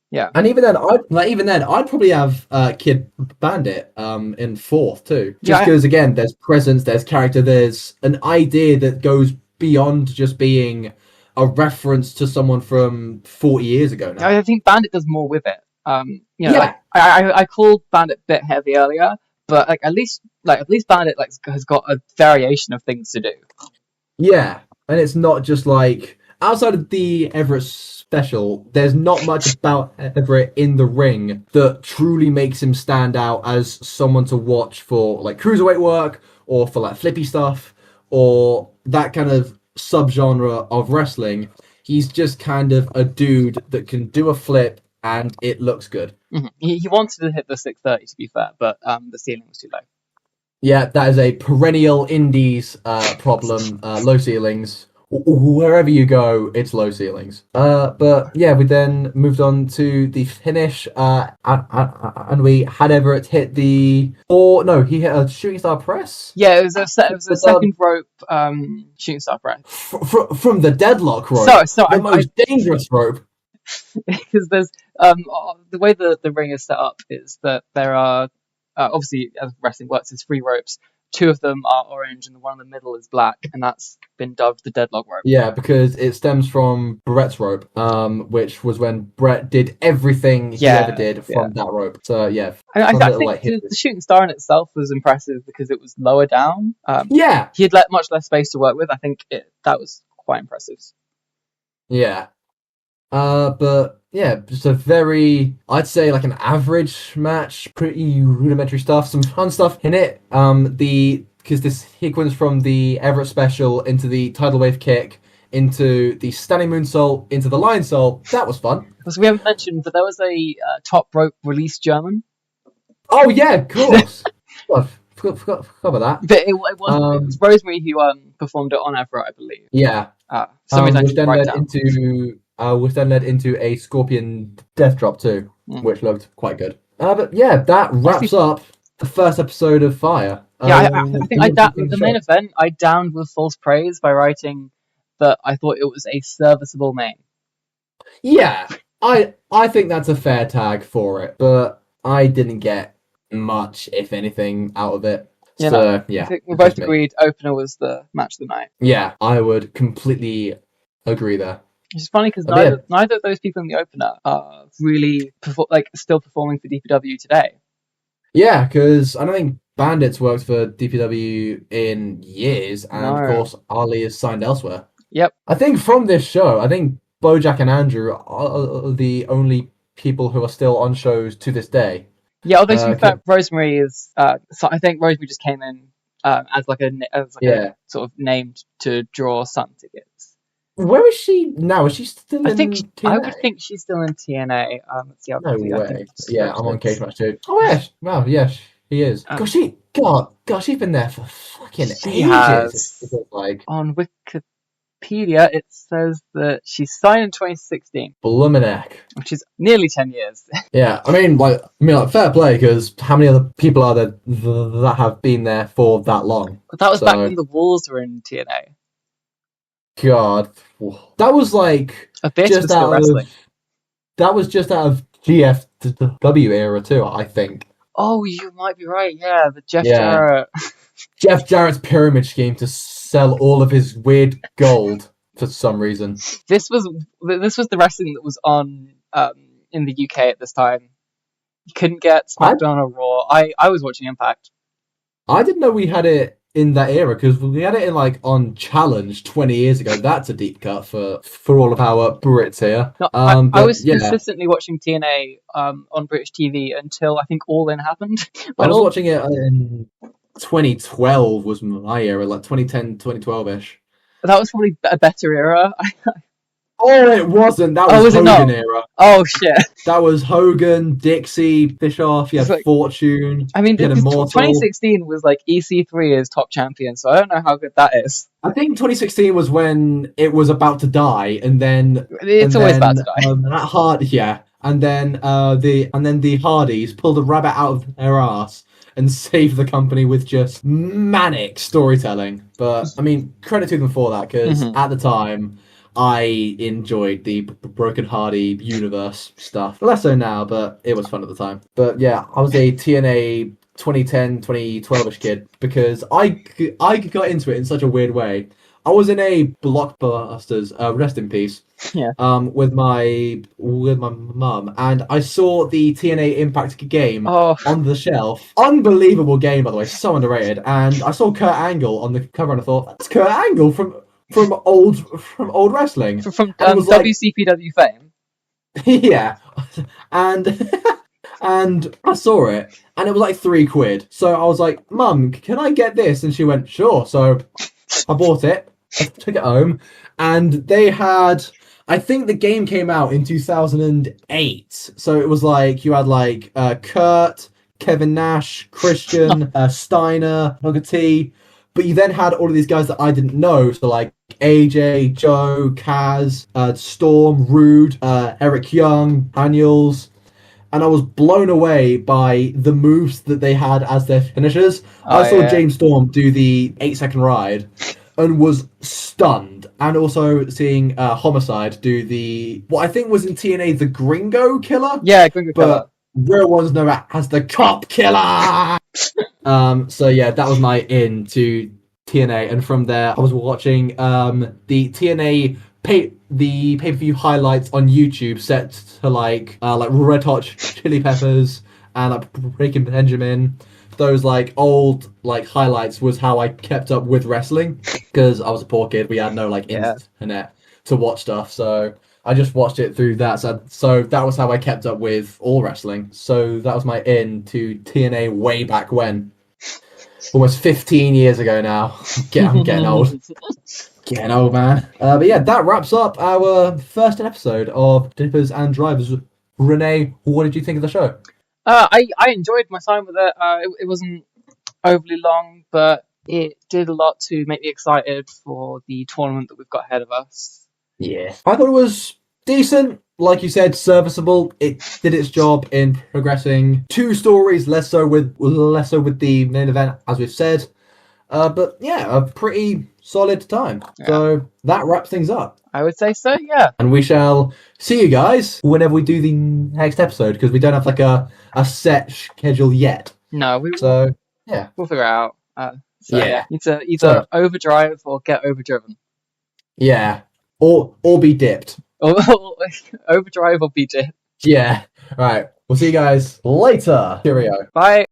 [SPEAKER 2] Yeah,
[SPEAKER 1] and even then, I'd probably have Kid Bandit in 4th too. Just because again, there's presence, there's character, there's an idea that goes beyond just being a reference to someone from 40 years ago now.
[SPEAKER 2] I think Bandit does more with it. I called Bandit a bit heavy earlier, but at least Bandit has got a variation of things to do.
[SPEAKER 1] Yeah, and it's not just outside of the Everett special, there's not much about Everett in the ring that truly makes him stand out as someone to watch for cruiserweight work, or for flippy stuff, or that kind of subgenre of wrestling. He's just kind of a dude that can do a flip and it looks good.
[SPEAKER 2] He wanted to hit the 630, to be fair, but the ceiling was too low.
[SPEAKER 1] Yeah, that is a perennial indies problem. Low ceilings. Wherever you go, it's low ceilings. But yeah, we then moved on to the finish, and we had Everett hit he hit a shooting star press.
[SPEAKER 2] Yeah, it was a second rope shooting star press
[SPEAKER 1] from the deadlock rope.
[SPEAKER 2] So
[SPEAKER 1] the most dangerous rope.
[SPEAKER 2] because there's the way the ring is set up is that there are obviously, as wrestling works, there's three ropes. Two of them are orange and the one in the middle is black, and that's been dubbed the deadlock rope.
[SPEAKER 1] Yeah, because it stems from Brett's rope, which was when Brett did everything he ever did from that rope. So yeah,
[SPEAKER 2] I think the shooting star in itself was impressive because it was lower down. He had much less space to work with. I think that was quite impressive.
[SPEAKER 1] Yeah. But yeah, just a very, I'd say like an average match, pretty rudimentary stuff, some fun stuff in it. Because this sequence from the Everett special into the tidal wave kick, into the standing moonsault, into the lion salt, that was fun.
[SPEAKER 2] So we haven't mentioned that there was a top rope release German.
[SPEAKER 1] Oh yeah, of course. Forgot about that.
[SPEAKER 2] But it was Rosemary who performed it on Everett, I believe.
[SPEAKER 1] Yeah. Which then led into a Scorpion death drop too, which looked quite good. But yeah, that wraps up the first episode of Fire.
[SPEAKER 2] I think the main event I downed with false praise by writing that I thought it was a serviceable main.
[SPEAKER 1] Yeah, I think that's a fair tag for it, but I didn't get much, if anything, out of it. I think we both agreed opener was the match of the night. Yeah, I would completely agree there.
[SPEAKER 2] It's funny because neither of those people in the opener are really still performing for DPW today.
[SPEAKER 1] Yeah, because I don't think Bandits worked for DPW in years, and of course Ali is signed elsewhere.
[SPEAKER 2] Yep.
[SPEAKER 1] I think from this show, I think Bojack and Andrew are the only people who are still on shows to this day.
[SPEAKER 2] Yeah, although to be fair, Rosemary is. So I think Rosemary just came in as a sort of named to draw some tickets.
[SPEAKER 1] Where is she now? Is she still in TNA?
[SPEAKER 2] I would think she's still in TNA. Let's see how
[SPEAKER 1] no way. Yeah, I'm on Cage Match too. Oh, yeah. Wow, yeah, she is. God, she's been there for fucking ages.
[SPEAKER 2] On Wikipedia, it says that she signed in 2016.
[SPEAKER 1] Blumeneck.
[SPEAKER 2] Which is nearly 10 years.
[SPEAKER 1] Yeah, I mean, fair play, because how many other people are there that have been there for that long?
[SPEAKER 2] But that was back when the Wolves were in TNA.
[SPEAKER 1] God, that was like
[SPEAKER 2] a bit of still wrestling.
[SPEAKER 1] That was just out of GFW era too, I think.
[SPEAKER 2] Oh, you might be right. Yeah, the Jeff Jarrett.
[SPEAKER 1] Jeff Jarrett's pyramid scheme to sell all of his weird gold for some reason.
[SPEAKER 2] This was the wrestling that was on in the UK at this time. You couldn't get SmackDown or Raw. I was watching Impact. I
[SPEAKER 1] didn't know we had it in that era, because we had it in on Challenge 20 years ago. That's a deep cut for all of our Brits here.
[SPEAKER 2] No, I was consistently watching TNA on British TV until I think All In happened.
[SPEAKER 1] I was watching it in 2012 was my era, 2010, 2012-ish.
[SPEAKER 2] That was probably a better era.
[SPEAKER 1] Oh, it wasn't. That was Hogan era.
[SPEAKER 2] Oh, shit.
[SPEAKER 1] That was Hogan, Dixie, Bischoff, you had Fortune.
[SPEAKER 2] I mean, 2016 was EC3 as top champion, so I don't know how good that is.
[SPEAKER 1] I think 2016 was when it was about to die, and then...
[SPEAKER 2] It's always about to die.
[SPEAKER 1] And then the Hardys pulled a rabbit out of their ass and saved the company with just manic storytelling. But, I mean, credit to them for that, because at the time... I enjoyed the Broken Hardy universe stuff. Less so now, but it was fun at the time. But yeah, I was a TNA 2010, 2012-ish kid because I got into it in such a weird way. I was in a Blockbusters, rest in peace, with my mum, and I saw the TNA Impact game on the shelf. Unbelievable game, by the way, so underrated. And I saw Kurt Angle on the cover, and I thought, that's Kurt Angle from old wrestling,
[SPEAKER 2] from WCPW fame.
[SPEAKER 1] Yeah, and I saw it, and it was £3. So I was like, Mum, can I get this? And she went, sure. So I bought it, I took it home, and they had, I think the game came out in 2008. So it was you had Kurt, Kevin Nash, Christian, Steiner, Booker T. But you then had all of these guys that I didn't know, so AJ, Joe, Kaz, Storm, Rude, Eric Young, Daniels, and I was blown away by the moves that they had as their finishers. I saw James Storm do the 8-second ride and was stunned. and also seeing Homicide do what I think was in TNA the Gringo Killer.
[SPEAKER 2] Yeah, Gringo Killer.
[SPEAKER 1] But real ones know it as the Cop Killer. So yeah, that was my in to TNA, and from there I was watching the TNA pay-per-view highlights on YouTube set to like Red Hot Chili Peppers and like Breaking Benjamin. Those like old like highlights was how I kept up with wrestling, because I was a poor kid. We had no like internet to watch stuff, so I just watched it through that. So that was how I kept up with all wrestling. So that was my in to TNA way back when, almost 15 years ago now. I'm getting old. Getting old, man. But yeah, that wraps up our first episode of Dippers and Drivers. Renee, what did you think of the show?
[SPEAKER 2] I enjoyed my time with it. It wasn't overly long, but it did a lot to make me excited for the tournament that we've got ahead of us.
[SPEAKER 1] Yeah. I thought it was decent. Like you said, serviceable. It did its job in progressing two stories, less so with the main event, as we've said. But yeah, a pretty solid time. Yeah. So that wraps things up.
[SPEAKER 2] I would say so, yeah.
[SPEAKER 1] And we shall see you guys whenever we do the next episode, because we don't have like a set schedule yet.
[SPEAKER 2] No,
[SPEAKER 1] we'll
[SPEAKER 2] figure it out. It's either overdrive or get overdriven.
[SPEAKER 1] Yeah, or be dipped.
[SPEAKER 2] Overdrive or be dipped.
[SPEAKER 1] Yeah. All right. We'll see you guys later. Cheerio.
[SPEAKER 2] Bye.